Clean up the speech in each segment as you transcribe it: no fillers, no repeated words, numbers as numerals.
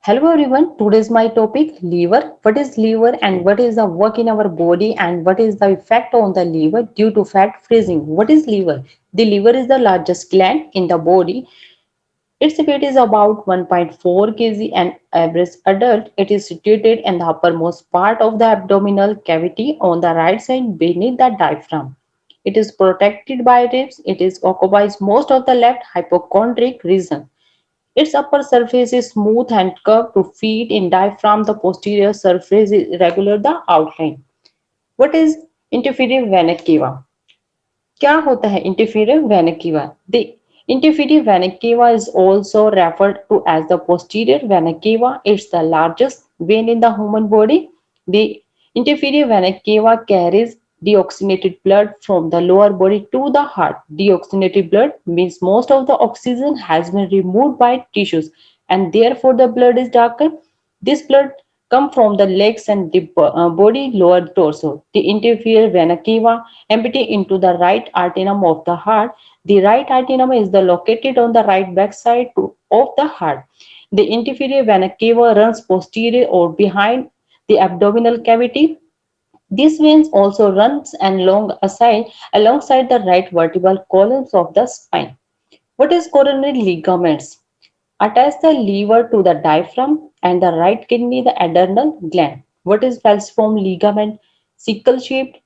Hello everyone, today's my topic liver. What is liver and what is the work in our body and what is the effect on the liver due to fat freezing? What is liver? The liver is the largest gland in the body. Its weight is about 1.4 kg and average adult. It is situated in the uppermost part of the abdominal cavity on the right side beneath the diaphragm. It is protected by ribs. It is occupies most of the left hypochondriac region. Its upper surface is smooth and curved to feed in diaphragm. The posterior surface is irregular the outline. What is interferior vena cava? क्या होता है interior vena cava? The inferior vena cava is also referred to as the posterior vena cava. It's the largest vein in the human body. The inferior vena cava carries deoxygenated blood from the lower body to the heart. Deoxygenated blood means most of the oxygen has been removed by tissues and therefore the blood is darker. This blood come from the legs and the body lower torso. The inferior vena cava empty into the right atrium of the heart. The right atrium is located on the right backside of the heart. The inferior vena cava runs posterior or behind the abdominal cavity. These veins also runs and alongside the right vertebral columns of the spine. What is coronary ligaments? Attach the liver to the diaphragm and the right kidney the adrenal gland. What is falciform ligament? Sickle shaped.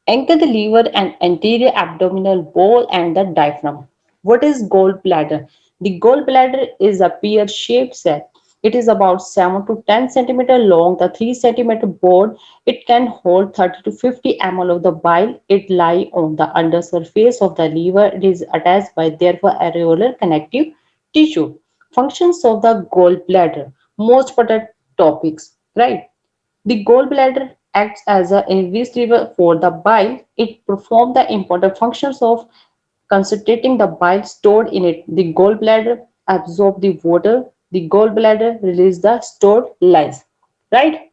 Anchor the liver and anterior abdominal wall and the diaphragm. What is gallbladder? The gallbladder is a pear-shaped cell. It is about 7 to 10 centimeter long, the 3 centimeter broad. It can hold 30 to 50 ml of the bile. It lies on the undersurface of the liver. It is attached by therefore areolar connective tissue. Functions of the gallbladder. Most important topics, right? The gallbladder acts as a reservoir for the bile. It performs the important functions of concentrating the bile stored in it. The gallbladder absorbs the water. The gallbladder releases the stored lice. Right?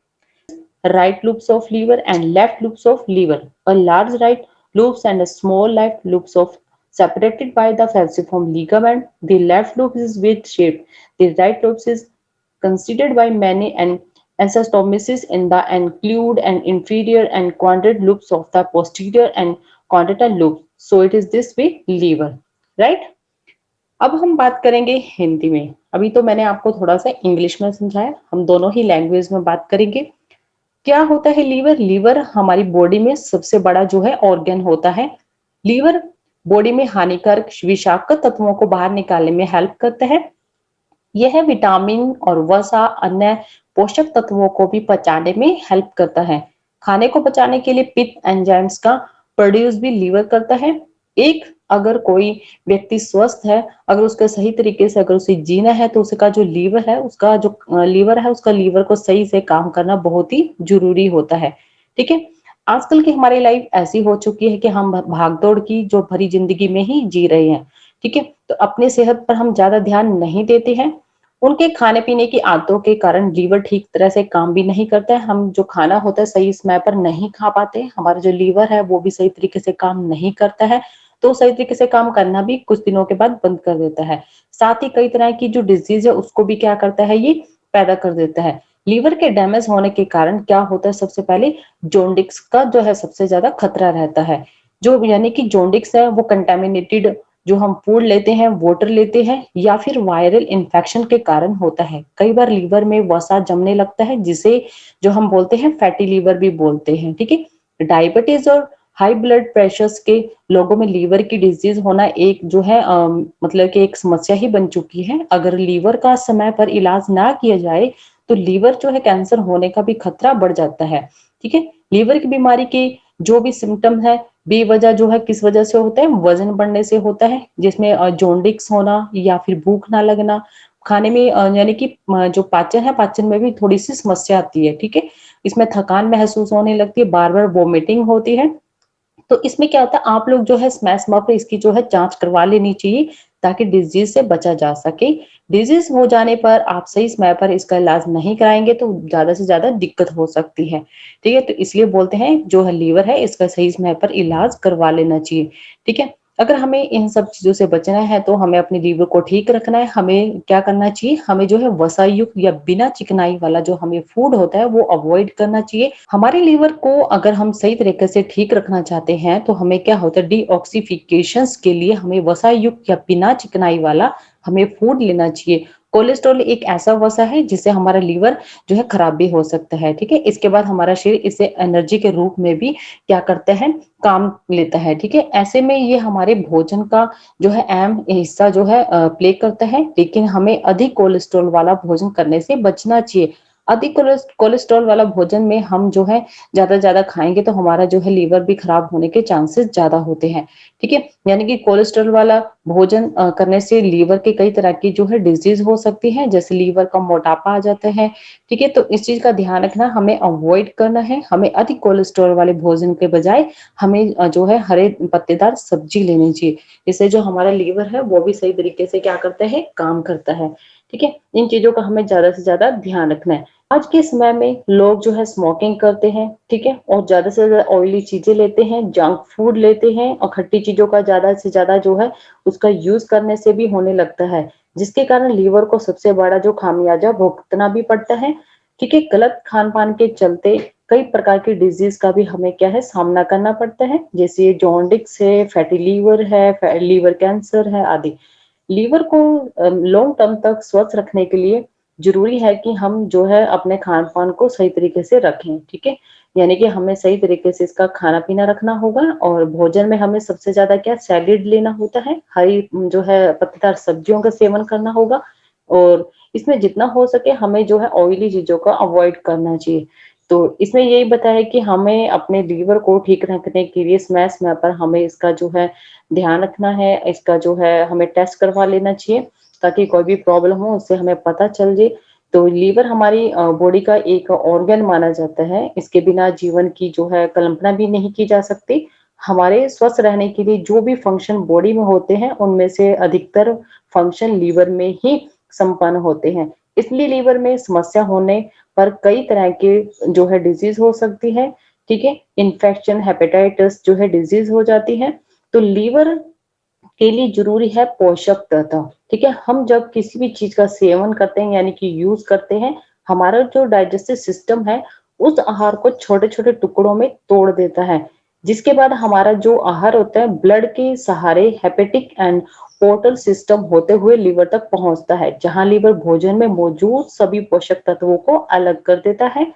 Right loops of liver and left loops of liver. A large right loops and a small left loops of separated by the falciform ligament. The left loop is wedge shaped. The right loop is considered by many an anastomoses in the include and inferior and quadrant loops of the posterior and quadratal loop. So it is this way liver, right? अब हम बात करेंगे हिंदी में। अभी तो मैंने आपको थोड़ा सा इंग्लिश में समझाया, हम दोनों ही लैंग्वेज में बात करेंगे। क्या होता है लीवर? लीवर हमारी बॉडी में सबसे बड़ा जो है ऑर्गन होता है। लीवर बॉडी में हानिकारक विषाक्त तत्वों को बाहर निकालने में हेल्प करता है। यह विटामिन और वसा अन्य पोषक तत्वों को भी पचाने में हेल्प करता है। खाने को पचाने के लिए पित्त एंजाइम्स का प्रोड्यूस भी लीवर करता है। एक अगर कोई व्यक्ति स्वस्थ है, अगर उसका सही तरीके से अगर उसे जीना है तो उसका जो लीवर है, उसका जो लीवर है, उसका लीवर को सही से काम करना बहुत ही जरूरी होता है। ठीक है। आजकल की हमारी लाइफ ऐसी हो चुकी है कि हम भागदौड़ की जो भरी जिंदगी में ही जी रहे हैं। ठीक है। तो अपने सेहत पर हम ज्यादा ध्यान नहीं देते हैं। उनके खाने पीने की आदतों के कारण लीवर ठीक तरह से काम भी नहीं करता है। हम जो खाना होता है सही समय पर नहीं खा पाते, हमारा जो लीवर है वो भी सही तरीके से काम नहीं करता है। तो सही तरीके से काम करना भी कुछ दिनों के बाद बंद कर देता है। साथ ही कई तरह की जो डिजीज है उसको भी क्या करता है, ये पैदा कर देता है। लीवर के डैमेज होने के कारण क्या होता है, सबसे पहले जोंडिक्स का जो है सबसे ज्यादा खतरा रहता है। जो यानी कि जोंडिक्स है वो कंटेमिनेटेड जो हम फूड लेते हैं, वाटर लेते हैं या फिर वायरल इन्फेक्शन के कारण होता है। कई बार लीवर में वसा जमने लगता है जिसे जो हम बोलते हैं फैटी लीवर भी बोलते हैं। ठीक है। डायबिटीज और हाई ब्लड प्रेशर के लोगों में लीवर की डिजीज होना एक जो है मतलब कि एक समस्या ही बन चुकी है। अगर लीवर का समय पर इलाज ना किया जाए तो लीवर जो है कैंसर होने का भी खतरा बढ़ जाता है। ठीक है। लीवर की बीमारी के जो भी सिम्टम है बेवजह जो है किस वजह से होता है, वजन बढ़ने से होता है, जिसमें जोंडिक्स होना या फिर भूख ना लगना, खाने में यानी कि जो पाचन है, पाचन में भी थोड़ी सी समस्या आती है। ठीक है। इसमें थकान महसूस होने लगती है, बार बार वोमिटिंग होती है। तो इसमें क्या होता है, आप लोग जो है समय समय पर इसकी जो है जांच करवा लेनी चाहिए ताकि डिजीज से बचा जा सके। डिजीज हो जाने पर आप सही समय पर इसका इलाज नहीं कराएंगे तो ज्यादा से ज्यादा दिक्कत हो सकती है। ठीक है। तो इसलिए बोलते हैं जो है लीवर है इसका सही समय पर इलाज करवा लेना चाहिए। ठीक है। अगर हमें इन सब चीज़ों से बचना है तो हमें अपने लीवर को ठीक रखना है। हमें क्या करना चाहिए? हमें जो है वसा युक्त या बिना चिकनाई वाला जो हमें फूड होता है वो अवॉइड करना चाहिए। हमारे लीवर को अगर हम सही तरीके से ठीक रखना चाहते हैं तो हमें क्या होता है, डिऑक्सीफिकेशंस के लिए हमें वसा युक्त या बिना चिकनाई वाला हमें फूड लेना चाहिए। कोलेस्ट्रॉल एक ऐसा वसा है जिससे हमारा लीवर जो है खराब भी हो सकता है, ठीक है? इसके बाद हमारा शरीर इसे एनर्जी के रूप में भी क्या करता है, काम लेता है, ठीक है? ऐसे में ये हमारे भोजन का जो है अहम हिस्सा जो है प्ले करता है, लेकिन हमें अधिक कोलेस्ट्रॉल वाला भोजन करने से बचना चाहिए। अधिक कोलेस्ट्रॉल वाला भोजन में हम जो है ज़्यादा खाएँगे तो हमारा जो है लीवर भी खराब होने के चांसेस ज़्यादा होते हैं, ठीक है? यानी कि कोलेस्ट्रॉल वाला भोजन करने से लीवर के कई तरह की जो है डिज़ीज़ हो सकती है, जैसे लीवर का मोटापा आ जाता है, ठीक है? तो इस चीज़ का ध्यान रखना, हमें अवॉइड करना है, हमें अधिक कोलेस्ट्रॉल वाले भोजन के बजाय हमें जो है हरे पत्तेदार सब्जी लेनी चाहिए। इससे जो हमारा लीवर है वो भी सही तरीके से क्या करता है, काम करता है, ठीक है? इन चीज़ों का हमें ज़्यादा से ज़्यादा ध्यान रखना है। आज के समय में लोग जो है स्मोकिंग करते हैं, ठीक है? और ज़्यादा से ज़्यादा ऑयली चीज़ें लेते हैं, जंक फूड लेते हैं और खट्टी चीज़ों का ज़्यादा से ज़्यादा जो है उसका यूज़ करने से भी होने लगता है, जिसके कारण लीवर को सबसे बड़ा जो खामियाजा भुगतना भी पड़ता है, ठीक है? गलत खान-पान के चलते कई प्रकार की डिजीज का भी हमें क्या है, सामना करना पड़ता है, जैसे जॉन्डिस है, फैटी लीवर है, लीवर कैंसर है आदि। लीवर को लॉन्ग टर्म तक स्वस्थ रखने के लिए जरूरी है कि हम जो है अपने खान पान को सही तरीके से रखें, ठीक है? यानी कि हमें सही तरीके से इसका खाना पीना रखना होगा और भोजन में हमें सबसे ज्यादा क्या सैलेड लेना होता है, हरी जो है पत्तेदार सब्जियों का सेवन करना होगा और इसमें जितना हो सके हमें जो है ऑयली चीजों का अवॉइड करना चाहिए। तो इसमें यही बताया कि हमें अपने लीवर को ठीक रखने के लिए समय समय पर हमें इसका जो है ध्यान रखना है, इसका जो है हमें टेस्ट करवा लेना चाहिए ताकि कोई भी प्रॉब्लम हो उससे हमें पता चल जाए। तो लीवर हमारी बॉडी का एक ऑर्गन माना जाता है, इसके बिना जीवन की जो है कल्पना भी नहीं की जा सकती। हमारे स्वस्थ रहने के लिए जो भी फंक्शन बॉडी में होते हैं उनमें से अधिकतर फंक्शन लीवर में ही संपन्न होते हैं। इसलिए लीवर में समस्या होने पर कई तरह के जो है डिजीज हो सकती है, ठीक है? इन्फेक्शन, हेपेटाइटिस जो है डिजीज हो जाती है। तो लीवर के लिए जरूरी है पोषक तत्व, ठीक है? हम जब किसी भी चीज का सेवन करते हैं यानी कि यूज करते हैं, हमारा जो डाइजेस्टिव सिस्टम है उस आहार को छोटे छोटे टुकड़ों में तोड़ देता है, जिसके बाद हमारा जो आहार होता है ब्लड के सहारे हेपेटिक एंड पोर्टल सिस्टम होते हुए लीवर तक पहुंचता है, जहां लीवर भोजन में मौजूद सभी पोषक तत्वों को अलग कर देता है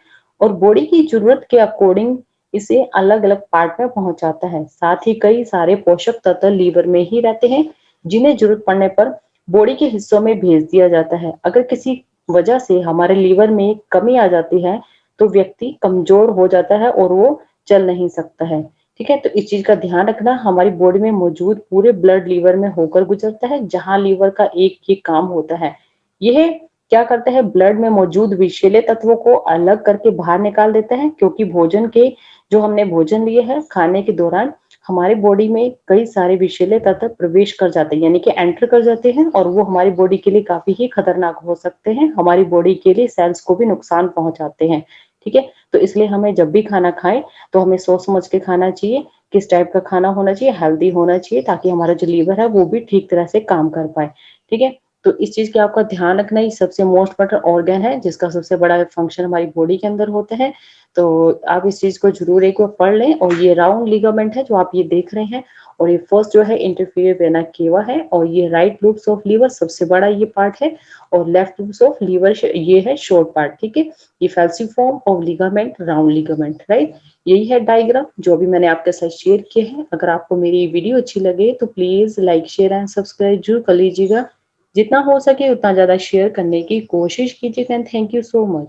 और बॉडी की जरूरत के अकॉर्डिंग इसे अलग अलग पार्ट में पहुंचाता है। साथ ही कई सारे पोषक तत्व लीवर में ही रहते हैं, जिन्हें जरूरत पड़ने पर बॉडी के हिस्सों में भेज दिया जाता है। अगर किसी वजह से हमारे लीवर में कमी आ जाती है तो व्यक्ति कमजोर हो जाता है और वो चल नहीं सकता है, ठीक है? तो इस चीज का ध्यान रखना, हमारी बॉडी में मौजूद पूरे ब्लड लीवर में होकर गुजरता है, जहां लीवर का एक ही काम होता है, यह क्या करता है, ब्लड में मौजूद विषैले तत्वों को अलग करके बाहर निकाल देता है, क्योंकि भोजन के जो हमने भोजन लिए है खाने के दौरान हमारी बॉडी में कई सारे विषैले तत्व प्रवेश कर जाते हैं, यानी कि एंटर कर जाते हैं और वो हमारी बॉडी के लिए काफी ही खतरनाक हो सकते हैं, हमारी बॉडी के लिए सेल्स को भी नुकसान पहुंचाते हैं, ठीक है? तो इसलिए हमें जब भी खाना खाएं तो हमें सोच समझ के खाना चाहिए, किस टाइप का खाना होना चाहिए, हेल्दी होना चाहिए, ताकि हमारा जो लीवर है वो भी ठीक तरह से काम कर पाए, ठीक है? तो इस चीज का आपका ध्यान रखना, ये सबसे मोस्ट इम्पोर्टेंट ऑर्गन है जिसका सबसे बड़ा फंक्शन हमारी बॉडी के अंदर होता है। तो आप इस चीज को जरूर एक बार पढ़ लें। और ये राउंड लिगामेंट है जो आप ये देख रहे हैं, और ये फर्स्ट जो है इंटरफीरियर वेना केवा है, और ये राइट लूप्स ऑफ लीवर सबसे बड़ा ये पार्ट है, और लेफ्ट लूप्स ऑफ लीवर ये है शॉर्ट पार्ट, ठीक है? ये falciform of ligament, round ligament, right? यही है डायग्राम जो अभी मैंने आपके साथ शेयर किए हैं। अगर आपको मेरी वीडियो अच्छी लगे तो please like, share and subscribe जरूर कर लीजिएगा। जितना हो सके उतना ज्यादा शेयर करने की कोशिश कीजिएगा। Thank you so much.